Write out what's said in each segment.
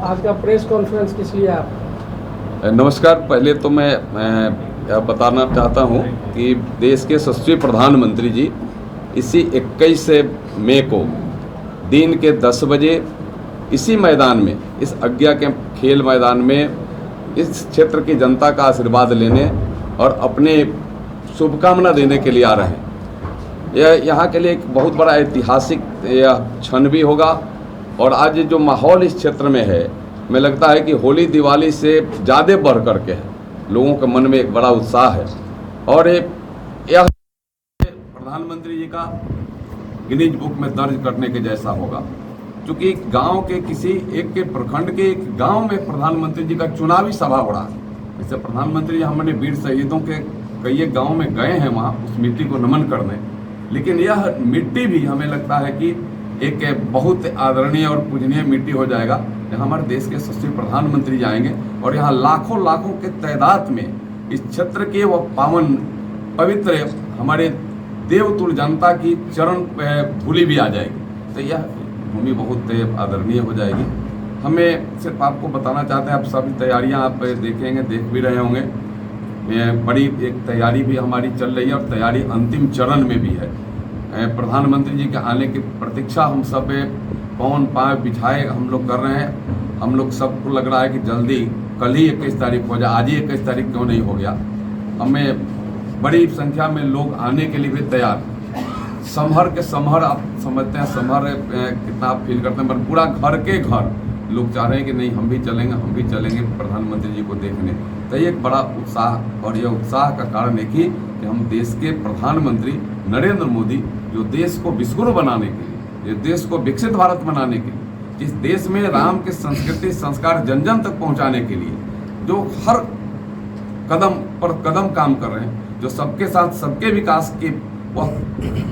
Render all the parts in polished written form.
आज का press conference किस लिए आप? नमस्कार। पहले तो मैं यह बताना चाहता हूं कि देश के यशस्वी प्रधानमंत्री जी इसी 21 मई को दिन के 10 बजे इसी मैदान में, इस आज्ञा के खेल मैदान में इस क्षेत्र की जनता का आशीर्वाद लेने और अपने शुभकामना देने के लिए आ रहे हैं। यह यहाँ के लिए एक बहुत बड़ा ऐतिहासिक यह क्षण भी होगा। और आज जो माहौल इस क्षेत्र में है, हमें लगता है कि होली दिवाली से ज़्यादा बढ़ कर के है, लोगों के मन में एक बड़ा उत्साह है। और यह प्रधानमंत्री जी का गिनीज बुक में दर्ज करने के जैसा होगा, क्योंकि गांव के किसी एक के प्रखंड के एक गांव में प्रधानमंत्री जी का चुनावी सभा हो रहा है। जैसे प्रधानमंत्री जी हमने वीर शहीदों के कई एक गाँव में गए हैं, वहाँ उस मिट्टी को नमन करने, लेकिन यह मिट्टी भी हमें लगता है कि एक बहुत आदरणीय और पूजनीय मिट्टी हो जाएगा। यहाँ हमारे देश के यशस्वी प्रधानमंत्री जाएंगे और यहाँ लाखों लाखों के तादाद में इस क्षेत्र के वो पावन पवित्र हमारे देवतुल्य जनता की चरण धूलि भी आ जाएगी। तो यह भूमि बहुत आदरणीय हो जाएगी। हमें सिर्फ आपको बताना चाहते हैं, आप सभी तैयारियां आप देखेंगे, देख भी रहे होंगे। बड़ी एक तैयारी भी हमारी चल रही है और तैयारी अंतिम चरण में भी है। प्रधानमंत्री जी के आने की प्रतीक्षा हम सब पौन पाँव बिछाए हम लोग कर रहे हैं। हम लोग सबको लग रहा है कि जल्दी कल ही 21 तारीख हो जाए, आज ही 21 तारीख क्यों नहीं हो गया। हमें बड़ी संख्या में लोग आने के लिए भी तैयार। समहर के समहर आप समझते हैं, समहर कितना आप फील करते हैं, पर पूरा घर के घर लोग चाह रहे हैं कि नहीं हम भी चलेंगे प्रधानमंत्री जी को देखने। तो ये एक बड़ा उत्साह, और यह उत्साह का कारण है कि हम देश के प्रधानमंत्री नरेंद्र मोदी, जो देश को विश्वगुरु बनाने के लिए, जो देश को विकसित भारत बनाने के लिए, जिस देश में राम के संस्कृति संस्कार जन जन तक पहुंचाने के लिए जो हर कदम पर कदम काम कर रहे हैं, जो सबके साथ सबके विकास के वह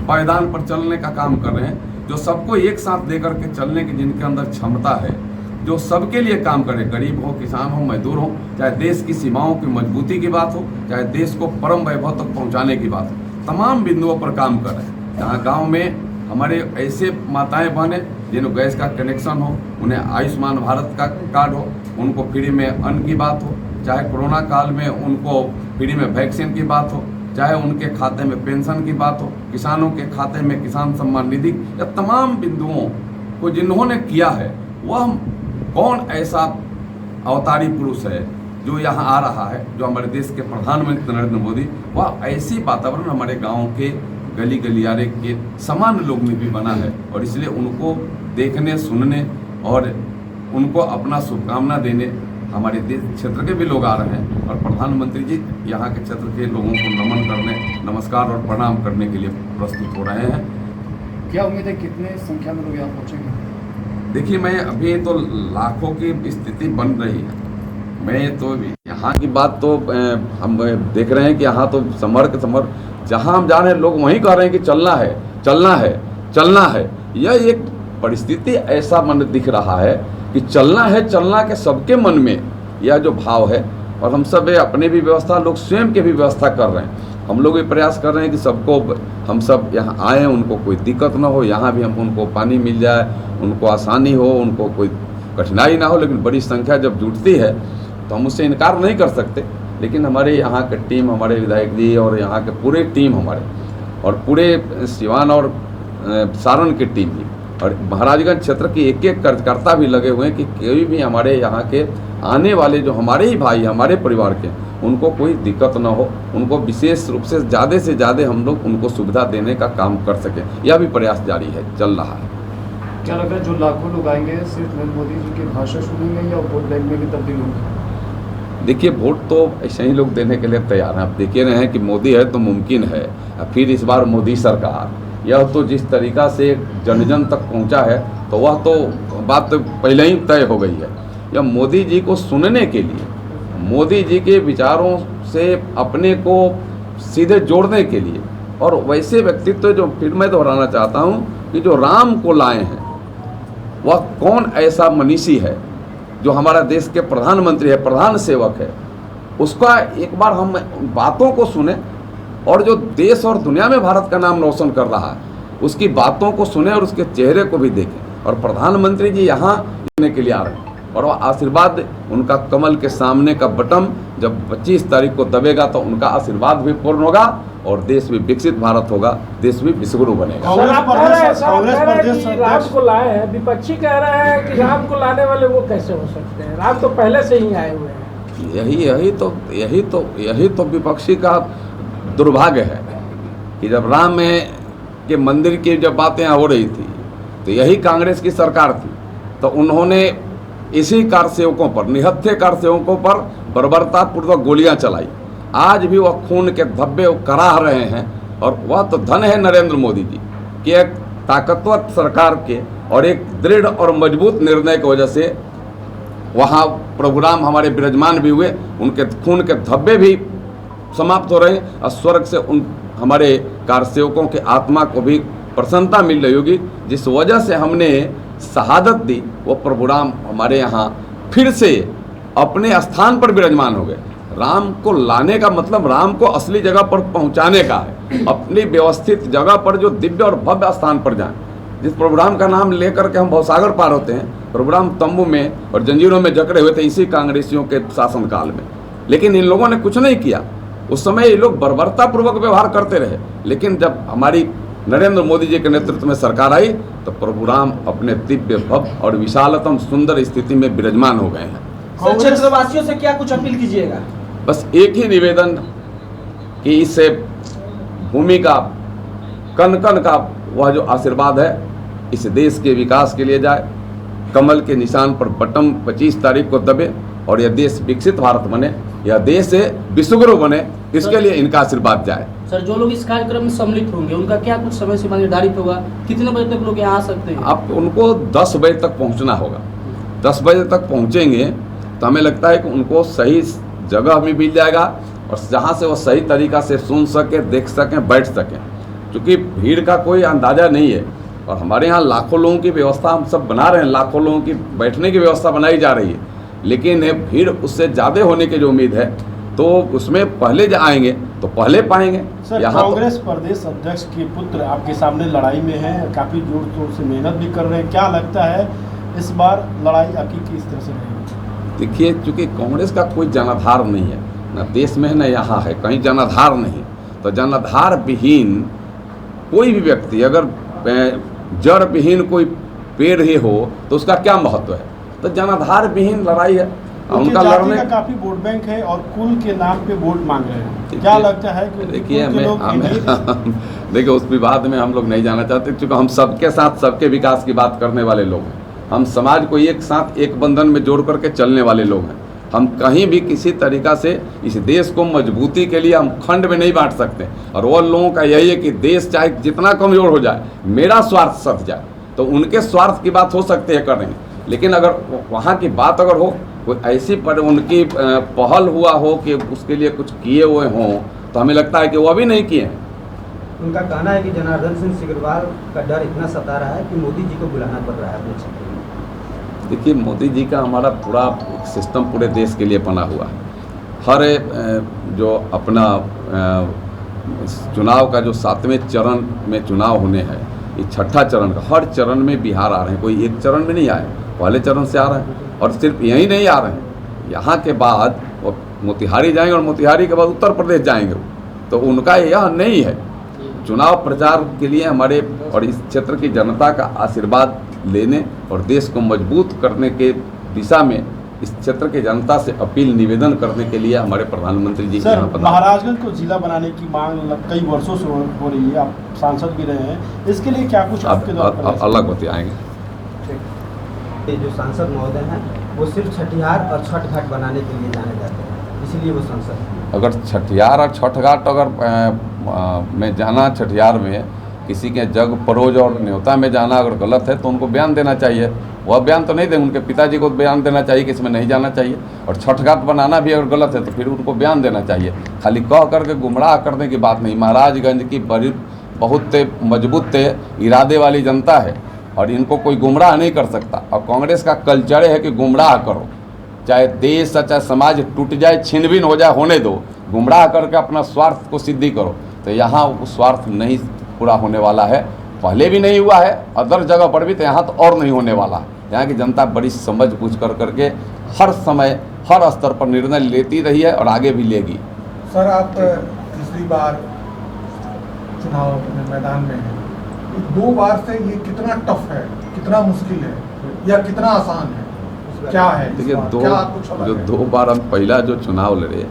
पायदान पर चलने का काम कर रहे हैं, जो सबको एक साथ लेकर के चलने की जिनके अंदर क्षमता है, जो सबके लिए काम करे, गरीब हो, किसान हो, मजदूर हो, चाहे देश की सीमाओं की मजबूती की बात हो, चाहे देश को परम वैभव तक पहुंचाने की बात हो, तमाम बिंदुओं पर काम कर रहे हैं। जहाँ गांव में हमारे ऐसे माताएं बहनें जिन्हें गैस का कनेक्शन हो, उन्हें आयुष्मान भारत का कार्ड हो, उनको फ्री में अन्न की बात हो, चाहे कोरोना काल में उनको फ्री में वैक्सीन की बात हो, चाहे उनके खाते में पेंशन की बात हो, किसानों के खाते में किसान सम्मान निधि, या तमाम बिंदुओं को जिन्होंने किया है, वह कौन ऐसा अवतारी पुरुष है जो यहाँ आ रहा है, जो हमारे देश के प्रधानमंत्री नरेंद्र मोदी, वह ऐसी वातावरण हमारे गाँव के गली गलियारे के सामान्य लोग में भी बना है। और इसलिए उनको देखने, सुनने और उनको अपना शुभकामना देने हमारे देश क्षेत्र के भी लोग आ रहे हैं। और प्रधानमंत्री जी यहाँ के क्षेत्र के लोगों को नमन करने, नमस्कार और प्रणाम करने के लिए प्रस्तुत हो रहे हैं। क्या उम्मीद है कितने संख्या में लोग यहाँ पहुँचेंगे? देखिए, मैं अभी तो लाखों की स्थिति बन रही है। मैं तो यहाँ की बात तो हम देख रहे हैं कि यहाँ तो समर के समर जहाँ हम जा रहे हैं, लोग वहीं कह रहे हैं कि चलना है, चलना है, चलना है। यह एक परिस्थिति ऐसा मन दिख रहा है कि चलना है, चलना के सबके मन में यह जो भाव है। और हम सब अपने भी व्यवस्था, लोग स्वयं के भी व्यवस्था कर रहे हैं। हम लोग भी प्रयास कर रहे हैं कि सबको, हम सब यहाँ आएँ, उनको कोई दिक्कत ना हो, यहाँ भी हम उनको पानी मिल जाए, उनको आसानी हो, उनको कोई कठिनाई ना हो। लेकिन बड़ी संख्या जब जुटती है तो हम उससे इनकार नहीं कर सकते। लेकिन हमारे यहाँ के टीम, हमारे विधायक जी और यहाँ के पूरे टीम हमारे, और पूरे सिवान और सारण की टीम भी, और महाराजगंज क्षेत्र के एक एक कार्यकर्ता भी लगे हुए हैं कि कोई भी हमारे यहाँ के आने वाले जो हमारे ही भाई, हमारे परिवार के, उनको कोई दिक्कत ना हो, उनको विशेष रूप से ज़्यादा हम लोग उनको सुविधा देने का काम कर सकें। यह भी प्रयास जारी है, चल रहा है। क्या लग रहा है जो लाखों लोग आएंगे सिर्फ नरेंद्र मोदी जी की भाषा सुनेंगे या वोट बैंक में भी तब्दील होंगे? देखिए, वोट तो ऐसे ही लोग देने के लिए तैयार हैं। आप देखिए रहे हैं कि मोदी है तो मुमकिन है, फिर इस बार मोदी सरकार, यह तो जिस तरीक़ा से जन जन तक पहुंचा है, तो वह तो बात तो पहले ही तय हो गई है। यह मोदी जी को सुनने के लिए, मोदी जी के विचारों से अपने को सीधे जोड़ने के लिए, और वैसे व्यक्तित्व जो फिर मैं दोहराना चाहता हूँ कि जो राम को लाए हैं, वह कौन ऐसा मनीषी है जो हमारा देश के प्रधानमंत्री है, प्रधान सेवक है, उसका एक बार हम बातों को सुने, और जो देश और दुनिया में भारत का नाम रोशन कर रहा है उसकी बातों को सुने और उसके चेहरे को भी देखें। और प्रधानमंत्री जी यहाँ देने के लिए आ रहे हैं। और वह आशीर्वाद उनका कमल के सामने का बटन जब 25 तारीख को दबेगा तो उनका आशीर्वाद भी पूर्ण होगा और देश भी विकसित भारत होगा, देश भी विश्वगुरु बनेगा। सर, आप कह रहे हैं कि राम को लाए हैं, विपक्षी कह रहे हैं कि राम को लाने वाले वो कैसे हो सकते हैं, राम तो पहले से ही आए हुए हैं। यही तो विपक्षी का दुर्भाग्य है कि जब राम के मंदिर की जब बातें हो रही थी तो यही कांग्रेस की सरकार थी, तो उन्होंने इसी कारसेवकों पर, निहत्थे कारसेवकों पर बर्बरतापूर्वक गोलियां चलाई। आज भी वह खून के धब्बे कराह रहे हैं और वह तो धन है नरेंद्र मोदी जी कि एक ताकतवर सरकार के और एक दृढ़ और मजबूत निर्णय की वजह से वहाँ प्रभु राम हमारे विराजमान भी हुए, उनके खून के धब्बे भी समाप्त हो रहे हैं और स्वर्ग से उन हमारे कारसेवकों के आत्मा को भी प्रसन्नता मिल रही होगी। जिस वजह से हमने शहादत दी वो प्रभु राम हमारे यहाँ फिर से अपने स्थान पर विराजमान हो गए। राम को लाने का मतलब राम को असली जगह पर पहुँचाने का है, अपनी व्यवस्थित जगह पर जो दिव्य और भव्य स्थान पर जाएं। जिस प्रभु राम का नाम लेकर के हम भवसागर पार होते हैं, प्रभु राम तंबू में और जंजीरों में जकड़े हुए थे इसी कांग्रेसियों के शासनकाल में, लेकिन इन लोगों ने कुछ नहीं किया। उस समय ये लोग बर्बरतापूर्वक व्यवहार करते रहे, लेकिन जब हमारी नरेंद्र मोदी जी के नेतृत्व में सरकार आई तो प्रभु राम अपने दिव्य भव्य और विशालतम सुंदर स्थिति में विराजमान हो गए हैं। क्षेत्रवासियों से क्या कुछ अपील कीजिएगा? बस एक ही निवेदन कि इस भूमि का कण कण का वह जो आशीर्वाद है इस देश के विकास के लिए जाए, कमल के निशान पर बटन 25 तारीख को दबे और यह देश विकसित भारत बने, यह देश विश्वगुरु बने, इसके लिए इनका आशीर्वाद जाए। सर, जो लोग इस कार्यक्रम में सम्मिलित होंगे उनका क्या कुछ समय सीमा निर्धारित होगा? कितने बजे तक लोग यहाँ आ सकते हैं? अब उनको 10 बजे तक पहुँचना होगा। 10 बजे तक पहुँचेंगे तो हमें लगता है कि उनको सही जगह भी मिल जाएगा और जहाँ से वो सही तरीक़ा से सुन सके, देख सकें, बैठ सकें, क्योंकि भीड़ का कोई अंदाज़ा नहीं है और हमारे यहाँ लाखों लोगों की व्यवस्था हम सब बना रहे हैं, लाखों लोगों की बैठने की व्यवस्था बनाई जा रही है, लेकिन भीड़ उससे ज़्यादा होने की जो उम्मीद है तो उसमें पहले आएंगे तो पहले पाएंगे। सर, कांग्रेस प्रदेश अध्यक्ष के पुत्र आपके सामने लड़ाई में हैं, काफ़ी जोर शोर से मेहनत भी कर रहे हैं, क्या लगता है इस बार लड़ाई आपकी किस तरह से रहेगी? देखिए, चूँकि कांग्रेस का कोई जनाधार नहीं है, न देश में है न यहाँ है, कहीं जनाधार नहीं, तो जनाधार विहीन कोई भी व्यक्ति अगर जड़ विहीन कोई पेड़ ही हो तो उसका क्या महत्व है? तो जनाधार विहीन लड़ाई है। उनका लड़ने का काफी वोट बैंक है और कुल के नाम पे वोट मांग रहे हैं, क्या लगता है कि देखिए देखिए उस विवाद में हम लोग नहीं जाना चाहते, क्योंकि हम सबके साथ सबके विकास की बात करने वाले लोग हैं। हम समाज को एक साथ एक बंधन में जोड़ करके चलने वाले लोग हैं। हम कहीं भी किसी तरीक़ा से इस देश को मजबूती के लिए हम खंड में नहीं बांट सकते, और वो लोगों का यही है कि देश चाहे जितना कमज़ोर हो जाए, मेरा स्वार्थ सध जाए, तो उनके स्वार्थ की बात हो सकती है करेंगे, लेकिन अगर वहाँ की बात अगर हो कोई ऐसी पर उनकी पहल हुआ हो कि उसके लिए कुछ किए हुए हों, तो हमें लगता है कि वो अभी नहीं किए हैं। उनका कहना है कि जनार्दन सिंह सिग्रीवाल का डर इतना सता रहा है कि मोदी जी को बुलाना पड़ रहा है अपने क्षेत्र में। देखिए, मोदी जी का हमारा पूरा सिस्टम पूरे देश के लिए बना हुआ है। हर जो अपना चुनाव का जो 7वें चरण में चुनाव होने हैं, ये 6ठा चरण का, हर चरण में बिहार आ रहे हैं, कोई एक चरण में नहीं आए, पहले चरण से आ रहे हैं। और सिर्फ यहीं नहीं आ रहे हैं, यहाँ के बाद वो मोतिहारी जाएंगे और मोतिहारी के बाद उत्तर प्रदेश जाएंगे, तो उनका यह नहीं है। चुनाव प्रचार के लिए हमारे और इस क्षेत्र की जनता का आशीर्वाद लेने और देश को मजबूत करने के दिशा में इस क्षेत्र की जनता से अपील निवेदन करने के लिए हमारे प्रधानमंत्री जी सर, महाराजगंज को जिला बनाने की मांग कई वर्षों से हो रही है, आप सांसद भी रहे हैं, इसके लिए क्या कुछ आपके द्वारा अलग होते आएंगे? जो सांसद महोदय हैं वो सिर्फ छठियार और छठ घाट बनाने के लिए जाने जाते हैं, इसीलिए वो सांसद हैं। अगर छठियार और छठ घाट अगर में जाना, छठियार में किसी के जग परोज और न्योता में जाना अगर गलत है तो उनको बयान देना चाहिए। वह बयान तो नहीं देंगे, उनके पिताजी को बयान देना चाहिए कि इसमें नहीं जाना चाहिए। और छठ घाट बनाना भी अगर गलत है तो फिर उनको बयान देना चाहिए। खाली कह करके गुमराह करने की बात नहीं। महाराजगंज की बड़ी बहुत मजबूत इरादे वाली जनता है और इनको कोई गुमराह नहीं कर सकता। और कांग्रेस का कल्चर है कि गुमराह करो, चाहे देश चाहे समाज टूट जाए, छिन-भिन हो जाए, होने दो, गुमराह करके अपना स्वार्थ को सिद्धि करो। तो यहाँ वो स्वार्थ नहीं पूरा होने वाला है, पहले भी नहीं हुआ है, अदर जगह पर भी, तो यहाँ तो और नहीं होने वाला है। यहाँ की जनता बड़ी समझ बूझ करके हर समय हर स्तर पर निर्णय लेती रही है और आगे भी लेगी। सर, आप तीसरी बार चुनाव में मैदान में हैं, 2 बार से ये कितना टफ है, कितना मुश्किल है या कितना आसान है, क्या है? देखिए, जो 2 बार हम पहला जो चुनाव लड़े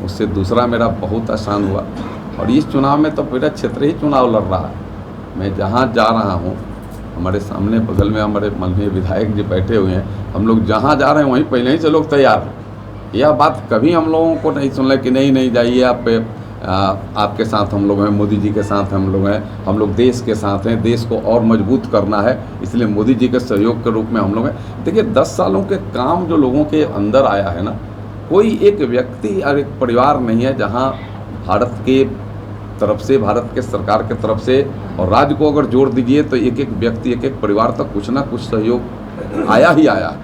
उससे दूसरा मेरा बहुत आसान हुआ, और इस चुनाव में तो पूरा क्षेत्र ही चुनाव लड़ रहा है। मैं जहाँ जा रहा हूँ, हमारे सामने बगल में हमारे माननीय विधायक जी बैठे हुए हैं, हम लोग जहाँ जा रहे हैं वहीं पहले ही से लोग तैयार हैं। यह बात कभी हम लोगों को नहीं सुन रहे कि नहीं जाइए, आपके साथ हम लोग हैं, मोदी जी के साथ हम लोग हैं, हम लोग देश के साथ हैं, देश को और मजबूत करना है, इसलिए मोदी जी के सहयोग के रूप में हम लोग हैं। देखिए, 10 सालों के काम जो लोगों के अंदर आया है ना, कोई एक व्यक्ति और एक परिवार नहीं है जहां भारत के तरफ से, भारत के सरकार के तरफ से और राज्य को अगर जोड़ दीजिए तो एक एक व्यक्ति, एक एक परिवार तक कुछ ना कुछ सहयोग आया ही आया।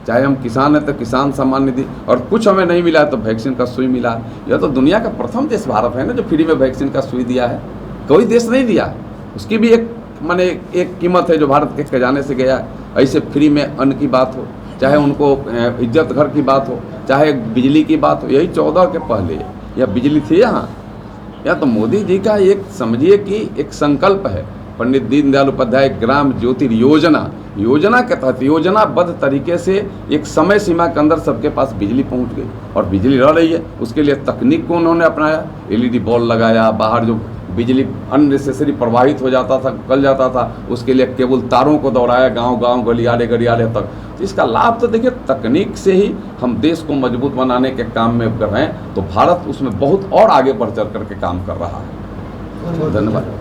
चाहे हम किसान हैं तो किसान सम्मान निधि, और कुछ हमें नहीं मिला तो वैक्सीन का सुई मिला। यह तो दुनिया का प्रथम देश भारत है ना जो फ्री में वैक्सीन का सुई दिया है, कोई देश नहीं दिया। उसकी भी एक कीमत है जो भारत के खजाने से गया है। ऐसे फ्री में अन्न की बात हो, चाहे उनको इज्जत घर की बात हो, चाहे बिजली की बात हो, यही 14 के पहले यह बिजली थी यहाँ। या तो मोदी जी का एक समझिए कि एक संकल्प है, पंडित दीनदयाल उपाध्याय ग्राम ज्योति योजना के तहत योजनाबद्ध तरीके से एक समय सीमा के अंदर सबके पास बिजली पहुंच गई और बिजली रह रही है। उसके लिए तकनीक को उन्होंने अपनाया, LED बॉल लगाया, बाहर जो बिजली अननेसेसरी प्रवाहित हो जाता था, गल जाता था, उसके लिए केबल तारों को दौड़ाया गांव-गांव, गलियारे तक। तो इसका लाभ तो देखिए तकनीक से ही हम देश को मजबूत बनाने के काम में कर रहे हैं, तो भारत उसमें बहुत और आगे बढ़ चढ़ करके काम कर रहा है। धन्यवाद।